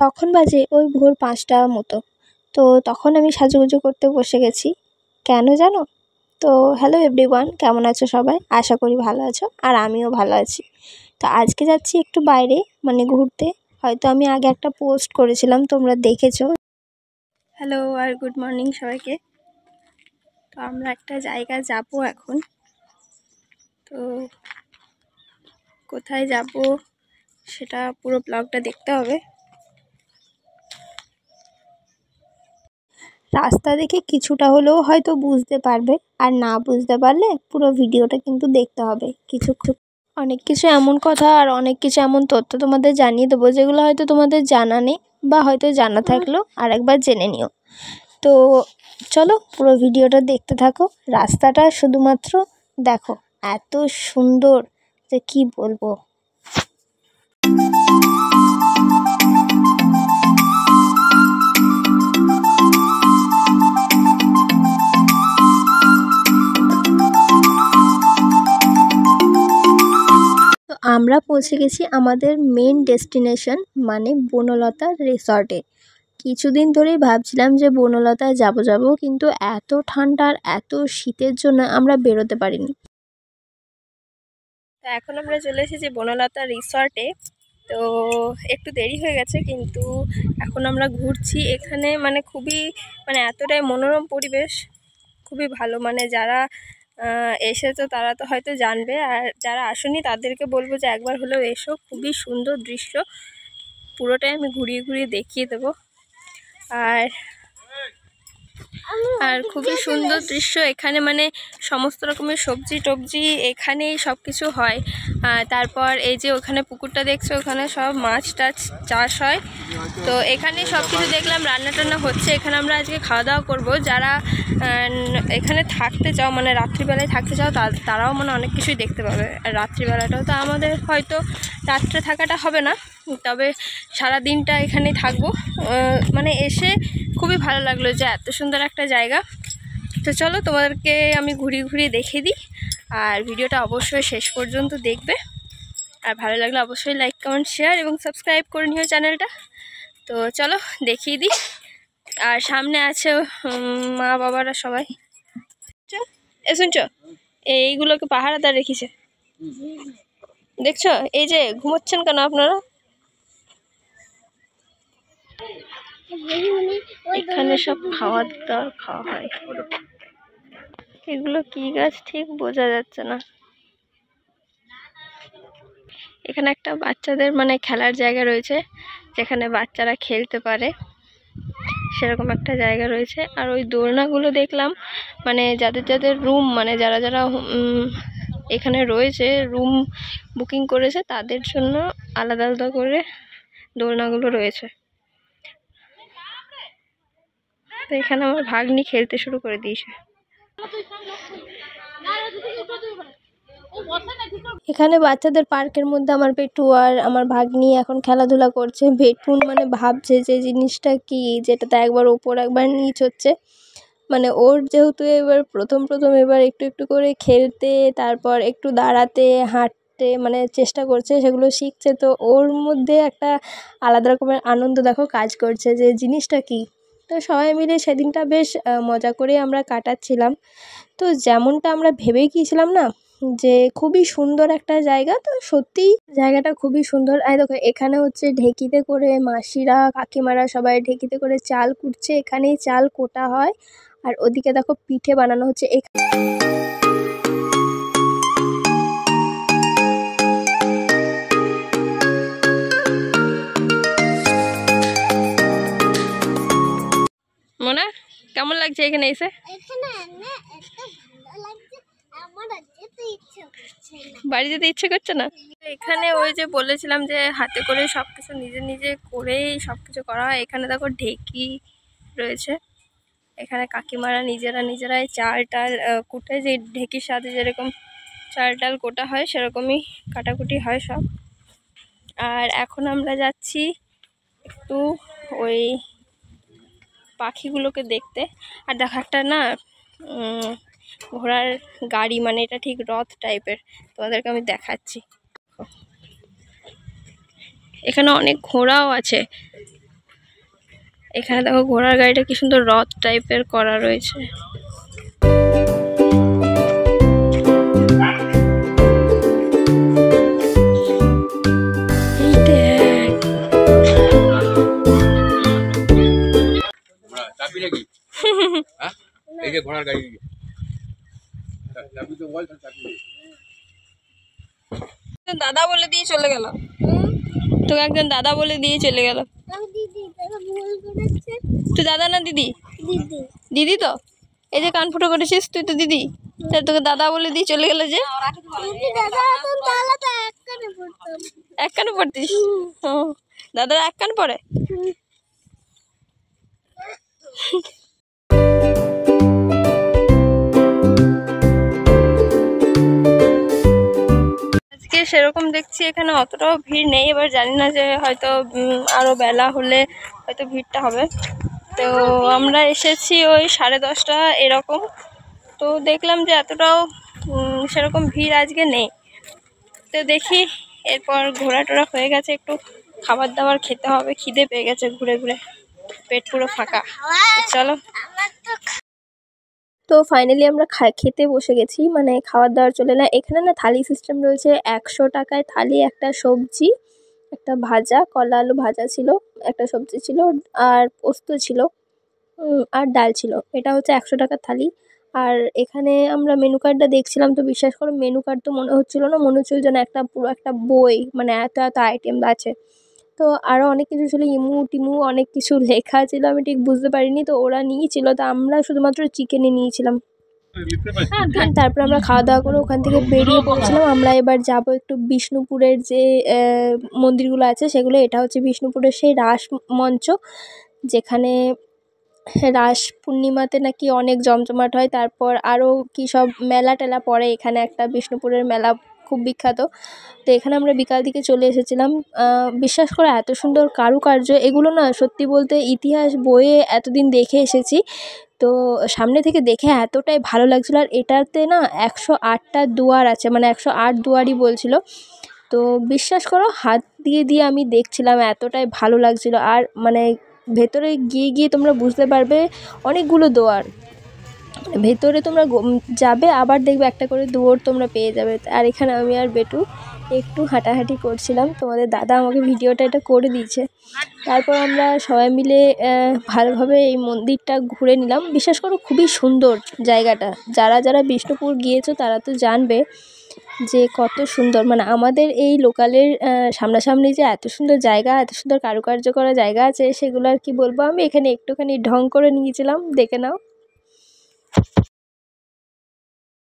তখন বাজে ওই ভোর 5টা মতো। তো তখন আমি সাজুগুজু করতে বসে গেছি। কেন জানো? তো হ্যালো এভরিওয়ান, কেমন আছো সবাই? আশা করি ভালো আছো, আর আমিও ভালো আছি। তো আজকে যাচ্ছি একটু বাইরে, মানে ঘুরতে। হয়তো আমি আগে একটা পোস্ট করেছিলাম, তোমরা দেখেছো। হ্যালো আর গুড মর্নিং সবাইকে। তো আমরা একটা জায়গা যাব এখন। তো কোথায় যাব সেটা পুরো ব্লগটা দেখতে হবে। রাস্তা দেখে কিছুটা হলেও হয়তো বুঝতে পারবে, আর না বুঝতে পারলে পুরো ভিডিওটা কিন্তু দেখতে হবে। অনেক কিছু এমন কথা আর অনেক কিছু এমন তথ্য তোমাদের জানিয়ে দেবো, যেগুলো হয়তো তোমাদের জানা নেই, বা হয়তো জানা থাকলেও আরেকবার জেনে নিও। তো চলো পুরো ভিডিওটা দেখতে থাকো। রাস্তাটা শুধুমাত্র দেখো, এত সুন্দর যে কি বলবো। তো আমরা পৌঁছে গেছি আমাদের মেন ডেস্টিনেশন, মানে বনলতা রিসর্টে। কিছুদিন ধরেই ভাবছিলাম যে বনলতায় যাব, কিন্তু এত ঠান্ডা আর এত শীতের জন্য আমরা বেরোতে পারিনি। তো এখন আমরা চলে এসেছি বনলতা রিসর্টে। তো একটু দেরি হয়ে গেছে, কিন্তু এখন আমরা ঘুরছি এখানে। মানে খুবই, মানে এতটাই মনোরম পরিবেশ, খুবই ভালো। মানে যারা এসেছো তারা তো হয়তো জানবে, আর যারা আসেনি তাদেরকে বলবো যে একবার হলেও এসো। খুবই সুন্দর দৃশ্য, পুরোটাই আমি ঘুরিয়ে ঘুরিয়ে দেখিয়ে দেবো। আর খুবই সুন্দর দৃশ্য এখানে, মানে সমস্ত রকমের সবজি টবজি এখানেই সব কিছু হয়। তারপর এই যে ওখানে পুকুরটা দেখছো, ওখানে সব মাছ টাছ চাষ হয়। তো এখানে সব কিছু দেখলাম, রান্না টান্না হচ্ছে। এখানে আমরা আজকে খাওয়া দাওয়া করবো। যারা এখানে থাকতে চাও, মানে রাত্রিবেলায় থাকতে চাও, তারাও মানে অনেক কিছুই দেখতে পাবে। আর রাত্রিবেলাটাও তো আমাদের হয়তো রাত্রে থাকাটা হবে না, তবে সারা দিনটা এখানেই থাকবো। মানে এসে খুবই ভালো লাগলো যে এত সুন্দর একটা জায়গা। তো চলো তোমাদেরকে আমি ঘুরিয়ে ঘুরিয়ে দেখিয়ে দিই, আর ভিডিওটা অবশ্যই শেষ পর্যন্ত দেখবে। আর ভালো লাগলে অবশ্যই লাইক কমেন্ট শেয়ার এবং সাবস্ক্রাইব করে নিও চ্যানেলটা। তো চলো দেখিয়ে দিই। আর সামনে আছে মা বাবারা সবাই। শুনছো, এইগুলোকে পাহারাদার রেখেছে, দেখছো? এই যে ঘুমোচ্ছেন কেন আপনারা? এখানে সব খাওয়ার দাওয়ার খাওয়া হয়। এগুলো কি গাছ ঠিক বোঝা যাচ্ছে না। এখানে একটা বাচ্চাদের মানে খেলার জায়গা রয়েছে, যেখানে বাচ্চারা খেলতে পারে, সেরকম একটা জায়গা রয়েছে। আর ওই দোলনাগুলো দেখলাম, মানে যাদের যাদের রুম, মানে যারা যারা এখানে রয়েছে, রুম বুকিং করেছে, তাদের জন্য আলাদা আলাদা করে দোলনাগুলো রয়েছে। তো এখানে আমার ভাগ্নি খেলতে শুরু করে দিয়েছে। এখানে বাচ্চাদের পার্কের মধ্যে আমার পেটু আর আমার ভাগ্নি এখন খেলাধুলা করছে। পেটুন মানে ভাবছে যে জিনিসটা কি, যেটাতে একবার ওপর একবার নিচ হচ্ছে। মানে ওর যেহেতু এবার প্রথম এবার একটু একটু করে খেলতে, তারপর একটু দাঁড়াতে, হাঁটতে মানে চেষ্টা করছে, সেগুলো শিখছে। তো ওর মধ্যে একটা আলাদা রকমের আনন্দ দেখো কাজ করছে যে জিনিসটা কি। তো সবাই মিলে সেদিনটা বেশ মজা করে আমরা কাটাচ্ছিলাম। তো যেমনটা আমরা ভেবেই গিয়েছিলাম না, যে খুবই সুন্দর একটা জায়গা। তো সত্যিই জায়গাটা খুবই সুন্দর। আর দেখো এখানে হচ্ছে ঢেকিতে করে মাসিরা কাকিমারা সবাই ঢেকিতে করে চাল কুটছে, এখানেই চাল কোটা হয়। আর ওদিকে দেখো পিঠে বানানো হচ্ছে। মোনা, কেমন লাগছে এখানে এসে? বাড়ি যেতে ইচ্ছে করছে না? এখানে ওই যে বলেছিলাম যে হাতে করে সবকিছু নিজে নিজে করেই সবকিছু করা হয়। এখানে দেখো ঢেকি রয়েছে, এখানে কাকিমারা নিজেরাই চাল টাল কুটে, যে ঢেকির সাথে যেরকম চাল টাল কোটা হয় সেরকমই কাটাকুটি হয় সব। আর এখন আমরা যাচ্ছি একটু ওই পাখিগুলোকে দেখতে। আর দেখো একটা না ঘোড়ার গাড়ি, মানে এটা ঠিক রথ টাইপের, তোমাদেরকে আমি দেখাচ্ছি। এখানে অনেক ঘোড়াও আছে, এখানে দেখো ঘোড়ার গাড়িটা কি সুন্দর রথ টাইপের করা রয়েছে। এই দেখ, চাপি নাকি? হ্যাঁ, এই যে ঘোড়ার গাড়ি চাপি তো বল, চাপি দাদা বলে দিয়ে চলে গেল, তোকে একজন দাদা বলে দিয়ে চলে গেল। তুই দাদা না দিদি? দিদি তো, এই যে কান ফুটো করেছিস তুই তো দিদি, তাহলে তোকে দাদা বলে দিয়ে চলে গেল যে? এক কানে পড়তিস? ও, দাদারা এক কান পড়ে? আজকে সেরকম দেখছি এখানে অতটাও ভিড় নেই, এবার জানি না যে হয়তো আরো বেলা হলে হয়তো ভিড়টা হবে। তো আমরা এসেছি ওই 10:30 এরকম, তো দেখলাম যে এতটাও সেরকম ভিড় আজকে নেই। তো দেখি এরপর ঘোরা টোরা হয়ে গেছে, একটু খাবার দাবার খেতে হবে, খিদে পেয়ে গেছে ঘুরে ঘুরে, পেট পুরো ফাঁকা। চলো, তো ফাইনালি আমরা খেতে বসে গেছি, মানে খাবার দাবার চলে না। এখানে না থালি সিস্টেম রয়েছে, 100 টাকায় থালি, একটা সবজি, একটা ভাজা, কলা আলু ভাজা ছিল, একটা সবজি ছিল, আর পোস্ত ছিল, আর ডাল ছিল। এটা হচ্ছে 100 টাকার থালি। আর এখানে আমরা মেনু কার্ডটা দেখছিলাম, তো বিশ্বাস করো মেনু কার্ড তো মনে হচ্ছিল না, মনে হচ্ছিল যেন একটা পুরো একটা বই, মানে এত এত আইটেম আছে। তো আরও অনেক কিছু ছিল, ইমু টিমু অনেক কিছু লেখা ছিল, আমি ঠিক বুঝতে পারিনি। তো ওরা নিয়েছিল, তো আমরা শুধুমাত্র চিকেনই নিয়েছিলাম। তারপর আমরা খাওয়া দাওয়া করে ওখান থেকে বেরিয়ে পড়েছিলাম। আমরা এবার যাব একটু বিষ্ণুপুরের যে মন্দিরগুলো আছে সেগুলো। এটা হচ্ছে বিষ্ণুপুরের সেই রাস মঞ্চ, যেখানে রাস পূর্ণিমাতে নাকি অনেক জমজমাট হয়। তারপর আরও কী সব মেলা টেলা পড়ে এখানে, একটা বিষ্ণুপুরের মেলা খুব বিখ্যাত। তো এখানে আমরা বিকাল দিকে চলে এসেছিলাম। বিশ্বাস করে এত সুন্দর কারুকার্য, এগুলো না সত্যি বলতে ইতিহাস বইয়ে এতদিন দেখে এসেছি, তো সামনে থেকে দেখে এতটাই ভালো লাগছিলো। আর এটাতে না 108টা দুয়ার আছে, মানে 108 দুয়ারই বলছিল। তো বিশ্বাস করো হাত দিয়ে দিয়ে আমি দেখছিলাম, এতটাই ভালো লাগছিলো। আর মানে ভেতরে গিয়ে গিয়ে তোমরা বুঝতে পারবে অনেকগুলো দুয়ার, ভেতরে তোমরা যাবে আবার দেখবে একটা করে দুয়ার তোমরা পেয়ে যাবে। আর এখানে আমি আর বেটু একটু হাঁটাহাঁটি করছিলাম, তোমাদের দাদা আমাকে ভিডিওটা এটা করে দিয়েছে। তারপর আমরা সবাই মিলে ভালোভাবে এই মন্দিরটা ঘুরে নিলাম। বিশ্বাস করো খুবই সুন্দর জায়গাটা, যারা যারা বিষ্ণুপুর গিয়েছো তারা তো জানবে যে কত সুন্দর। মানে আমাদের এই লোকালের সামনাসামনি যে এত সুন্দর জায়গা, এত সুন্দর কারুকার্য করা জায়গা আছে, সেগুলো আর কি বলবো। আমি এখানে একটুখানি ঢং করে নিয়েছিলাম, দেখে নাও।